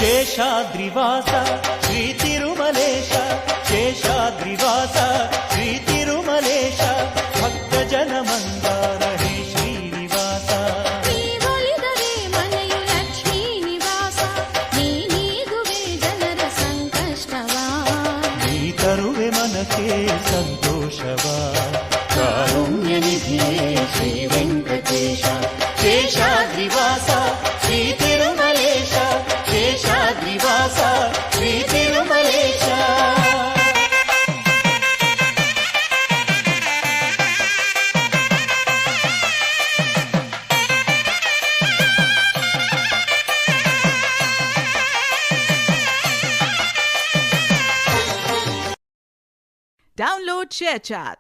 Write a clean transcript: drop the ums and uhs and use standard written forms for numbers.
శేషాద్రివాస శ్రీ తిరుమలేశ శేషాద్రివాస శ్రీ తిరుమలేశ భక్తజన మందార హే శ్రీనివాస ನೀವೊಲಿದರೆ ಮನೆಯು ಲಕ್ಷ್ಮೀ ನಿವಾಸ ನೀಗುವೆ ಜನರ ಸಂಕಷ್ಟವಾ ನೀ ತರುವೆ ಮನಕ್ಕೆ ಸಂತೋಷವಾ ಕಾರುಣ್ಯ ನಿಧಿಯೇ ಶ್ರೀ ವೆಂಕಟೇಶ శేషాద్రివాస శ్రీ తిరుమలేశ శేషాద్రివాస శ్రీ తిరుమలేశ Download ShareChat.